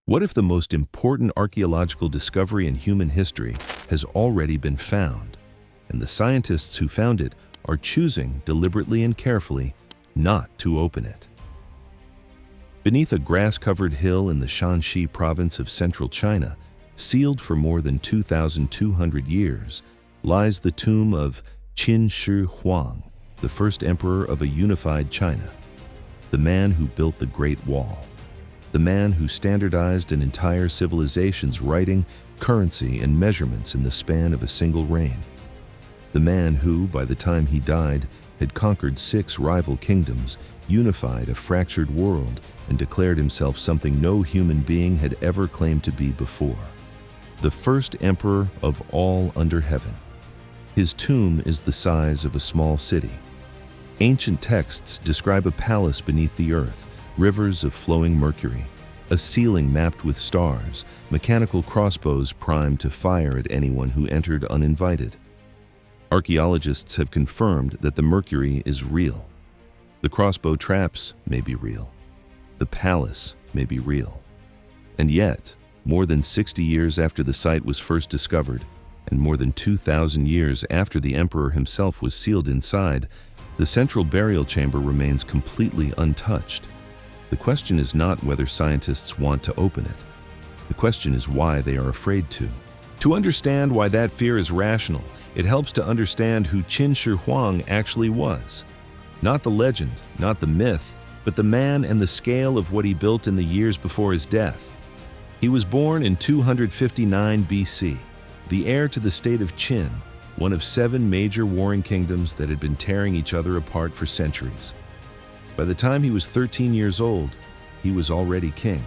What if the most important archaeological discovery in human history has already been found, and the scientists who found it are choosing deliberately and carefully not to open it? Beneath a grass-covered hill in the Shanxi province of central China, sealed for more than 2,200 years, lies the tomb of Qin Shi Huang, the first emperor of a unified China, the man who built the Great Wall, the man who standardized an entire civilization's writing, currency, and measurements in the span of a single reign, the man who, by the time he died, had conquered 6 rival kingdoms, unified a fractured world, and declared himself something no human being had ever claimed to be before. The first emperor of all under heaven. His tomb is the size of a small city. Ancient texts describe a palace beneath the earth, rivers of flowing mercury, a ceiling mapped with stars, mechanical crossbows primed to fire at anyone who entered uninvited. Archaeologists have confirmed that the mercury is real. The crossbow traps may be real. The palace may be real. And yet, more than 60 years after the site was first discovered, and more than 2,000 years after the emperor himself was sealed inside, the central burial chamber remains completely untouched. The question is not whether scientists want to open it. The question is why they are afraid to. To understand why that fear is rational, it helps to understand who Qin Shi Huang actually was. Not the legend, not the myth, but the man and the scale of what he built in the years before his death. He was born in 259 BC, the heir to the state of Qin, one of 7 major warring kingdoms that had been tearing each other apart for centuries. By the time he was 13 years old, he was already king.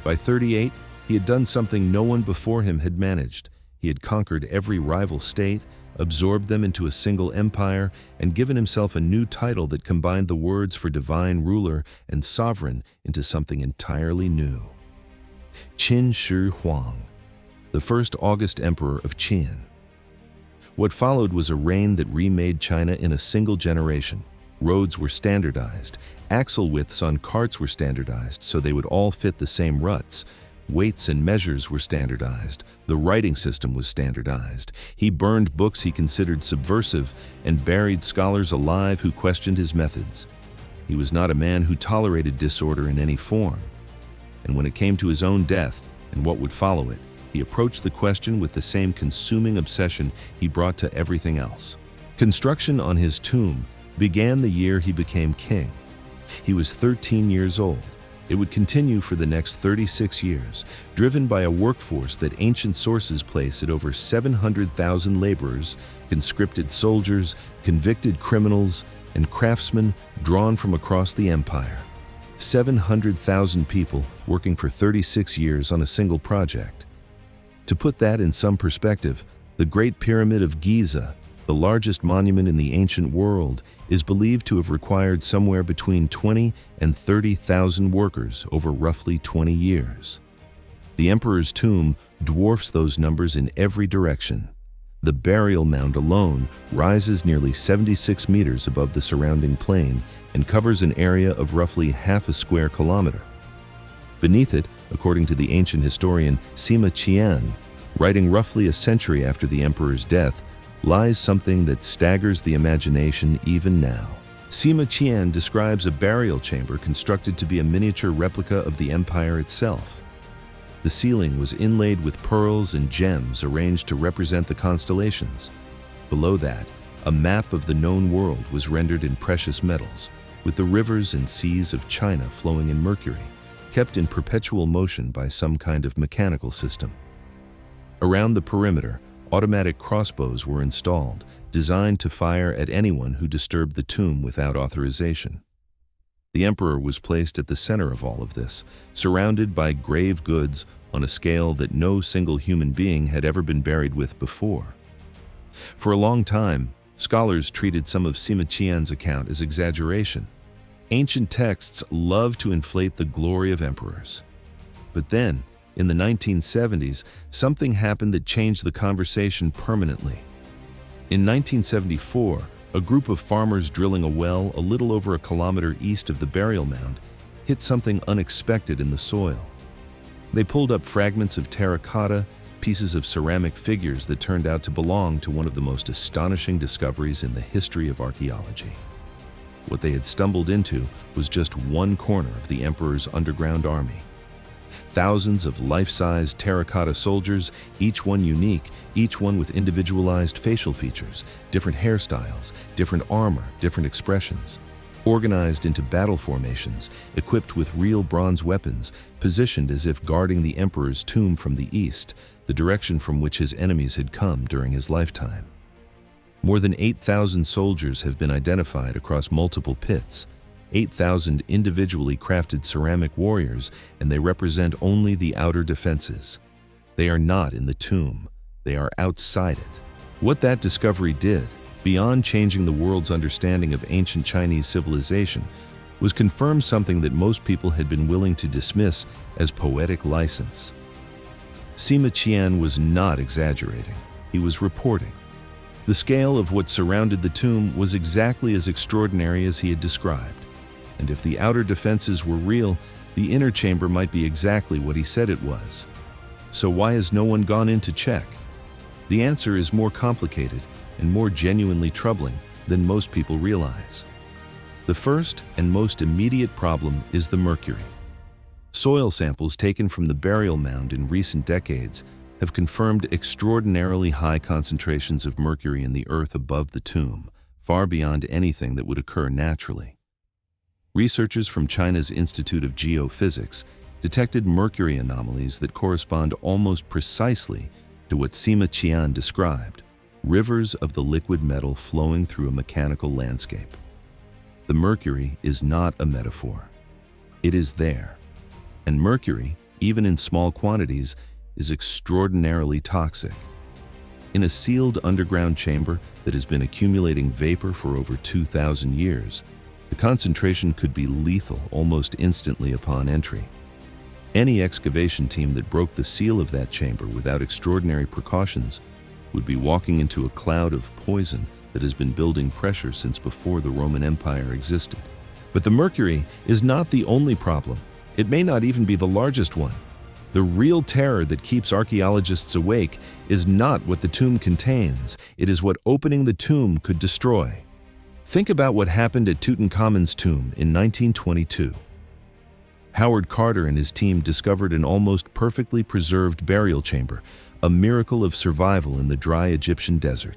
By 38, he had done something no one before him had managed. He had conquered every rival state, absorbed them into a single empire, and given himself a new title that combined the words for divine ruler and sovereign into something entirely new. Qin Shi Huang, the first August emperor of Qin. What followed was a reign that remade China in a single generation. Roads were standardized, axle widths on carts were standardized so they would all fit the same ruts. Weights and measures were standardized. The writing system was standardized. He burned books he considered subversive and buried scholars alive who questioned his methods. He was not a man who tolerated disorder in any form. And when it came to his own death and what would follow it, he approached the question with the same consuming obsession he brought to everything else. Construction on his tomb began the year he became king. He was 13 years old. It would continue for the next 36 years, driven by a workforce that ancient sources place at over 700,000 laborers, conscripted soldiers, convicted criminals, and craftsmen drawn from across the empire. 700,000 people working for 36 years on a single project. To put that in some perspective, the Great Pyramid of Giza, the largest monument in the ancient world, is believed to have required somewhere between 20 and 30,000 workers over roughly 20 years. The emperor's tomb dwarfs those numbers in every direction. The burial mound alone rises nearly 76 meters above the surrounding plain and covers an area of roughly half a square kilometer. Beneath it, according to the ancient historian Sima Qian, writing roughly a century after the emperor's death, lies something that staggers the imagination even now. Sima Qian describes a burial chamber constructed to be a miniature replica of the empire itself. The ceiling was inlaid with pearls and gems arranged to represent the constellations. Below that, a map of the known world was rendered in precious metals, with the rivers and seas of China flowing in mercury, kept in perpetual motion by some kind of mechanical system. Around the perimeter, automatic crossbows were installed, designed to fire at anyone who disturbed the tomb without authorization. The emperor was placed at the center of all of this, surrounded by grave goods on a scale that no single human being had ever been buried with before. For a long time, scholars treated some of Sima Qian's account as exaggeration. Ancient texts love to inflate the glory of emperors. But then, in the 1970s, something happened that changed the conversation permanently. In 1974, a group of farmers drilling a well a little over a kilometer east of the burial mound hit something unexpected in the soil. They pulled up fragments of terracotta, pieces of ceramic figures that turned out to belong to one of the most astonishing discoveries in the history of archaeology. What they had stumbled into was just one corner of the emperor's underground army. Thousands of life-size terracotta soldiers, each one unique, each one with individualized facial features, different hairstyles, different armor, different expressions. Organized into battle formations, equipped with real bronze weapons, positioned as if guarding the emperor's tomb from the east, the direction from which his enemies had come during his lifetime. More than 8,000 soldiers have been identified across multiple pits, 8,000 individually crafted ceramic warriors, and they represent only the outer defenses. They are not in the tomb, they are outside it. What that discovery did, beyond changing the world's understanding of ancient Chinese civilization, was confirm something that most people had been willing to dismiss as poetic license. Sima Qian was not exaggerating, he was reporting. The scale of what surrounded the tomb was exactly as extraordinary as he had described. And if the outer defenses were real, the inner chamber might be exactly what he said it was. So why has no one gone in to check? The answer is more complicated and more genuinely troubling than most people realize. The first and most immediate problem is the mercury. Soil samples taken from the burial mound in recent decades have confirmed extraordinarily high concentrations of mercury in the earth above the tomb, far beyond anything that would occur naturally. Researchers from China's Institute of Geophysics detected mercury anomalies that correspond almost precisely to what Sima Qian described, rivers of the liquid metal flowing through a mechanical landscape. The mercury is not a metaphor. It is there. And mercury, even in small quantities, is extraordinarily toxic. In a sealed underground chamber that has been accumulating vapor for over 2,000 years, the concentration could be lethal almost instantly upon entry. Any excavation team that broke the seal of that chamber without extraordinary precautions would be walking into a cloud of poison that has been building pressure since before the Roman Empire existed. But the mercury is not the only problem. It may not even be the largest one. The real terror that keeps archaeologists awake is not what the tomb contains, it is what opening the tomb could destroy. Think about what happened at Tutankhamun's tomb in 1922. Howard Carter and his team discovered an almost perfectly preserved burial chamber, a miracle of survival in the dry Egyptian desert.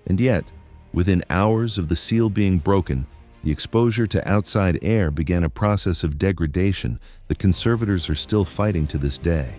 And yet, within hours of the seal being broken, the exposure to outside air began a process of degradation that conservators are still fighting to this day.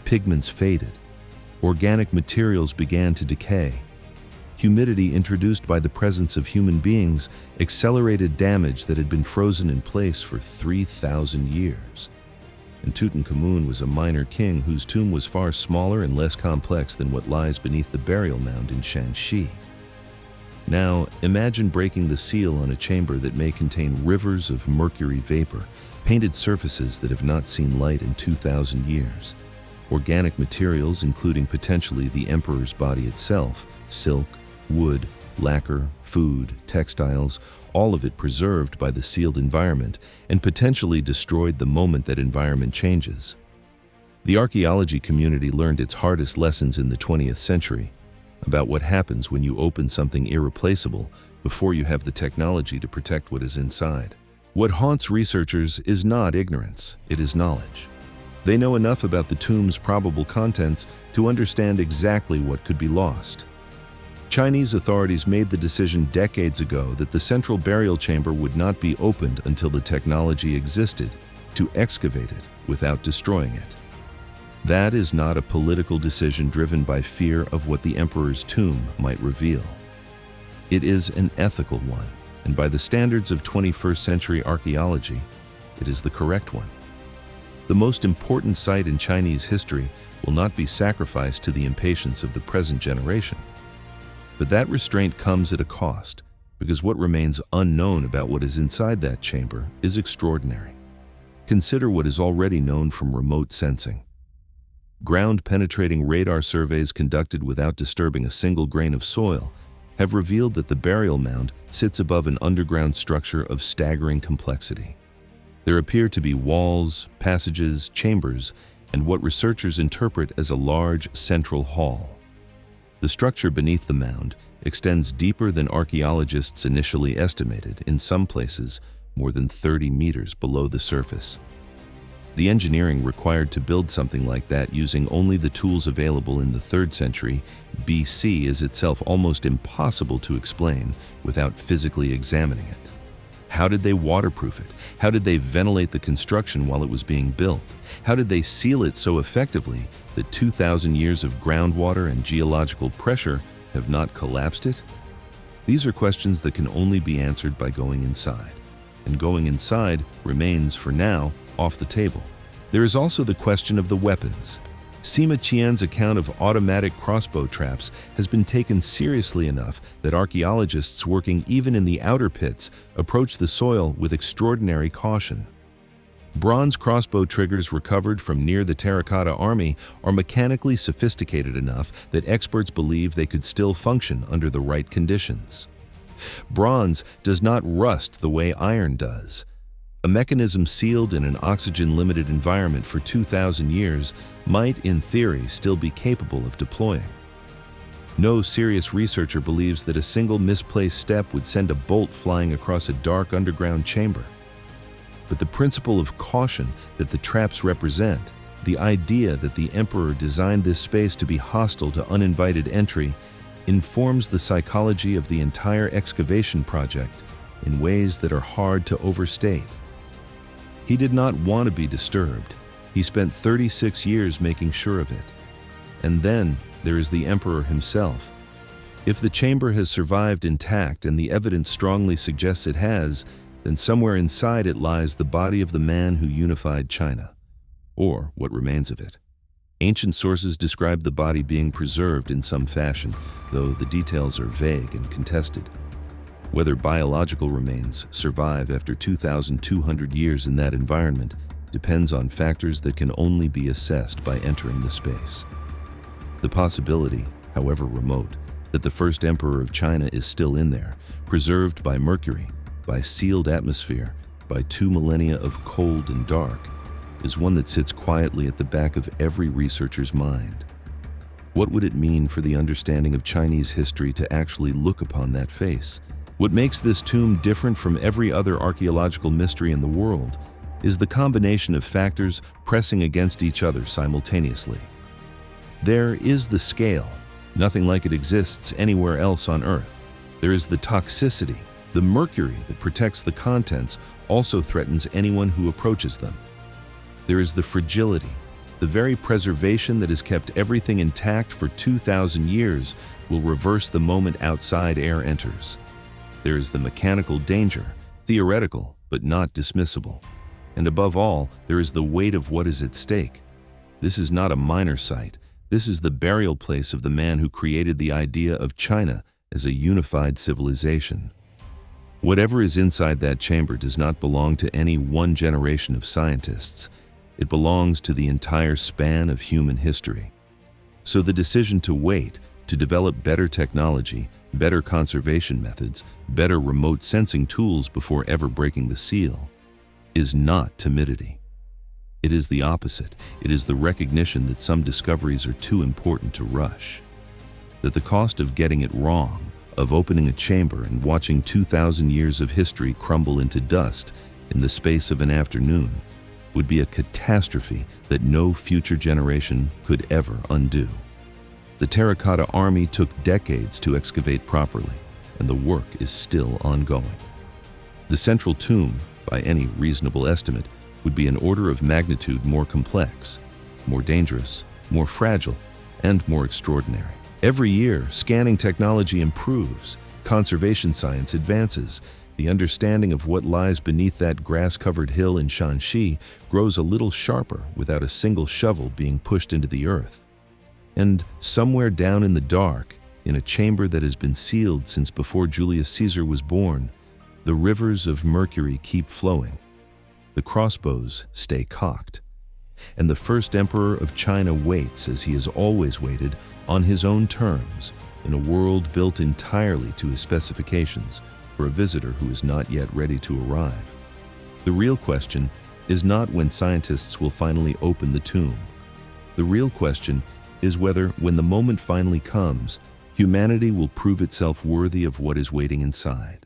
Pigments faded. Organic materials began to decay. Humidity introduced by the presence of human beings accelerated damage that had been frozen in place for 3,000 years. And Tutankhamun was a minor king whose tomb was far smaller and less complex than what lies beneath the burial mound in Shanxi. Now, imagine breaking the seal on a chamber that may contain rivers of mercury vapor, painted surfaces that have not seen light in 2,000 years, organic materials including potentially the emperor's body itself, silk, wood, lacquer, food, textiles, all of it preserved by the sealed environment and potentially destroyed the moment that environment changes. The archaeology community learned its hardest lessons in the 20th century, about what happens when you open something irreplaceable before you have the technology to protect what is inside. What haunts researchers is not ignorance, it is knowledge. They know enough about the tomb's probable contents to understand exactly what could be lost. Chinese authorities made the decision decades ago that the central burial chamber would not be opened until the technology existed to excavate it without destroying it. That is not a political decision driven by fear of what the emperor's tomb might reveal. It is an ethical one, and by the standards of 21st century archaeology, it is the correct one. The most important site in Chinese history will not be sacrificed to the impatience of the present generation. But that restraint comes at a cost, because what remains unknown about what is inside that chamber is extraordinary. Consider what is already known from remote sensing. Ground-penetrating radar surveys conducted without disturbing a single grain of soil have revealed that the burial mound sits above an underground structure of staggering complexity. There appear to be walls, passages, chambers, and what researchers interpret as a large central hall. The structure beneath the mound extends deeper than archaeologists initially estimated, in some places more than 30 meters below the surface. The engineering required to build something like that using only the tools available in the 3rd century BC is itself almost impossible to explain without physically examining it. How did they waterproof it? How did they ventilate the construction while it was being built? How did they seal it so effectively that 2,000 years of groundwater and geological pressure have not collapsed it? These are questions that can only be answered by going inside. And going inside remains, for now, off the table. There is also the question of the weapons. Sima Qian's account of automatic crossbow traps has been taken seriously enough that archaeologists working even in the outer pits approach the soil with extraordinary caution. Bronze crossbow triggers recovered from near the terracotta army are mechanically sophisticated enough that experts believe they could still function under the right conditions. Bronze does not rust the way iron does. A mechanism sealed in an oxygen-limited environment for 2,000 years might, in theory, still be capable of deploying. No serious researcher believes that a single misplaced step would send a bolt flying across a dark underground chamber. But the principle of caution that the traps represent, the idea that the emperor designed this space to be hostile to uninvited entry, informs the psychology of the entire excavation project in ways that are hard to overstate. He did not want to be disturbed. He spent 36 years making sure of it. And then there is the emperor himself. If the chamber has survived intact, and the evidence strongly suggests it has, then somewhere inside it lies the body of the man who unified China, or what remains of it. Ancient sources describe the body being preserved in some fashion, though the details are vague and contested. Whether biological remains survive after 2,200 years in that environment depends on factors that can only be assessed by entering the space. The possibility, however remote, that the first emperor of China is still in there, preserved by mercury, by sealed atmosphere, by 2 millennia of cold and dark, is one that sits quietly at the back of every researcher's mind. What would it mean for the understanding of Chinese history to actually look upon that face? What makes this tomb different from every other archaeological mystery in the world is the combination of factors pressing against each other simultaneously. There is the scale. Nothing like it exists anywhere else on Earth. There is the toxicity. The mercury that protects the contents also threatens anyone who approaches them. There is the fragility. The very preservation that has kept everything intact for 2,000 years will reverse the moment outside air enters. There is the mechanical danger, theoretical but not dismissible. And above all, there is the weight of what is at stake. This is not a minor site. This is the burial place of the man who created the idea of China as a unified civilization. Whatever is inside that chamber does not belong to any one generation of scientists. It belongs to the entire span of human history. So the decision to wait, to develop better technology, better conservation methods, better remote sensing tools before ever breaking the seal, is not timidity. It is the opposite. It is the recognition that some discoveries are too important to rush. That the cost of getting it wrong, of opening a chamber and watching 2,000 years of history crumble into dust in the space of an afternoon, would be a catastrophe that no future generation could ever undo. The terracotta army took decades to excavate properly, and the work is still ongoing. The central tomb, by any reasonable estimate, would be an order of magnitude more complex, more dangerous, more fragile, and more extraordinary. Every year, scanning technology improves, conservation science advances, the understanding of what lies beneath that grass-covered hill in Shanxi grows a little sharper without a single shovel being pushed into the earth. And somewhere down in the dark, in a chamber that has been sealed since before Julius Caesar was born, the rivers of mercury keep flowing. The crossbows stay cocked. And the first emperor of China waits, as he has always waited, on his own terms, in a world built entirely to his specifications, for a visitor who is not yet ready to arrive. The real question is not when scientists will finally open the tomb, The real question is whether, when the moment finally comes, humanity will prove itself worthy of what is waiting inside.